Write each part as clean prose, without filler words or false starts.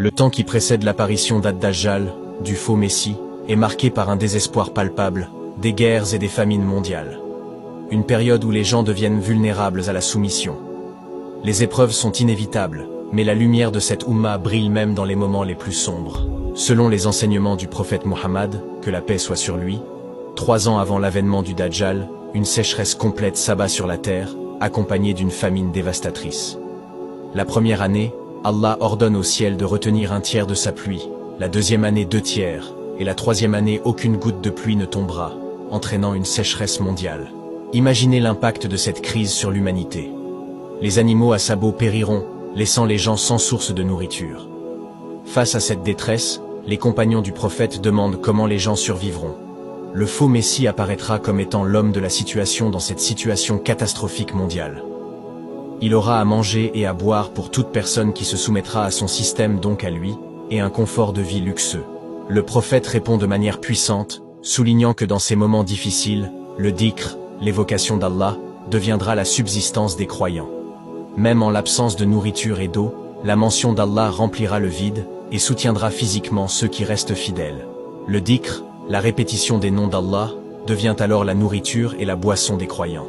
Le temps qui précède l'apparition d'Ad-Dajjal, du faux Messie, est marqué par un désespoir palpable, des guerres et des famines mondiales. Une période où les gens deviennent vulnérables à la soumission. Les épreuves sont inévitables, mais la lumière de cette Oumma brille même dans les moments les plus sombres. Selon les enseignements du prophète Mohammed, que la paix soit sur lui, 3 ans avant l'avènement du Dajjal, une sécheresse complète s'abat sur la terre, accompagnée d'une famine dévastatrice. La première année, Allah ordonne au ciel de retenir 1/3 de sa pluie, la deuxième année 2/3, et la troisième année aucune goutte de pluie ne tombera, entraînant une sécheresse mondiale. Imaginez l'impact de cette crise sur l'humanité. Les animaux à sabots périront, laissant les gens sans source de nourriture. Face à cette détresse, les compagnons du prophète demandent comment les gens survivront. Le faux Messie apparaîtra comme étant l'homme de la situation dans cette situation catastrophique mondiale. Il aura à manger et à boire pour toute personne qui se soumettra à son système, donc à lui, et un confort de vie luxueux. Le prophète répond de manière puissante, soulignant que dans ces moments difficiles, le dhikr, l'évocation d'Allah, deviendra la subsistance des croyants. Même en l'absence de nourriture et d'eau, la mention d'Allah remplira le vide et soutiendra physiquement ceux qui restent fidèles. Le dhikr, la répétition des noms d'Allah, devient alors la nourriture et la boisson des croyants.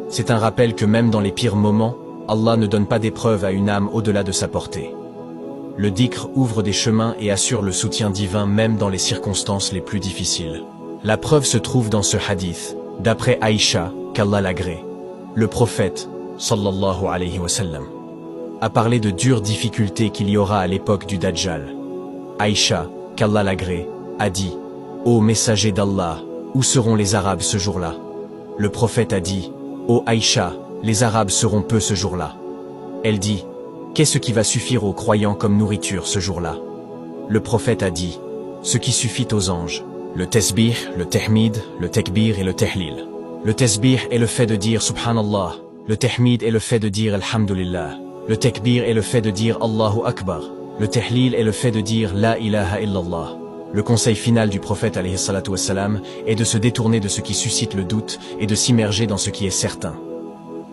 C'est un rappel que même dans les pires moments, Allah ne donne pas d'épreuve à une âme au-delà de sa portée. Le dhikr ouvre des chemins et assure le soutien divin même dans les circonstances les plus difficiles. La preuve se trouve dans ce hadith, d'après Aïcha, qu'Allah l'agrée. Le prophète, sallallahu alayhi wa sallam, a parlé de dures difficultés qu'il y aura à l'époque du Dajjal. Aïcha, qu'Allah l'agrée, a dit, « Ô messager d'Allah, où seront les Arabes ce jour-là » Le prophète a dit, « Ô Aïcha, les Arabes seront peu ce jour-là. » Elle dit, « Qu'est-ce qui va suffire aux croyants comme nourriture ce jour-là » Le prophète a dit, « Ce qui suffit aux anges. » Le tesbih, le tahmid, le tekbir et le tehlil. Le tesbih est le fait de dire Subhanallah. Le tahmid est le fait de dire Alhamdulillah. Le tekbir est le fait de dire Allahu Akbar. Le tehlil est le fait de dire La ilaha illallah. Le conseil final du prophète alayhi salatu wassalam est de se détourner de ce qui suscite le doute et de s'immerger dans ce qui est certain.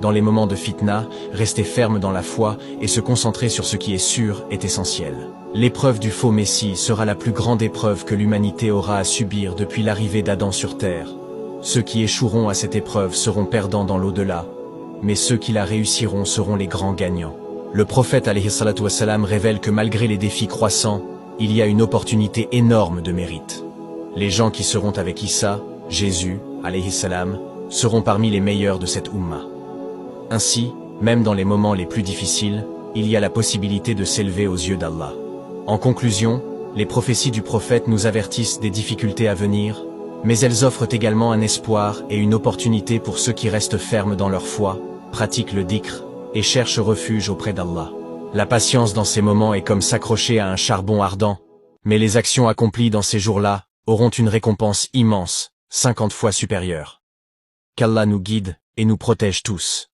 Dans les moments de fitna, rester ferme dans la foi et se concentrer sur ce qui est sûr est essentiel. L'épreuve du faux Messie sera la plus grande épreuve que l'humanité aura à subir depuis l'arrivée d'Adam sur terre. Ceux qui échoueront à cette épreuve seront perdants dans l'au-delà, mais ceux qui la réussiront seront les grands gagnants. Le prophète alayhi salatu wassalam révèle que malgré les défis croissants, il y a une opportunité énorme de mérite. Les gens qui seront avec Issa, Jésus, alayhi salam, seront parmi les meilleurs de cette Oumma. Ainsi, même dans les moments les plus difficiles, il y a la possibilité de s'élever aux yeux d'Allah. En conclusion, les prophéties du prophète nous avertissent des difficultés à venir, mais elles offrent également un espoir et une opportunité pour ceux qui restent fermes dans leur foi, pratiquent le dhikr et cherchent refuge auprès d'Allah. La patience dans ces moments est comme s'accrocher à un charbon ardent, mais les actions accomplies dans ces jours-là auront une récompense immense, 50 fois supérieure. Qu'Allah nous guide et nous protège tous.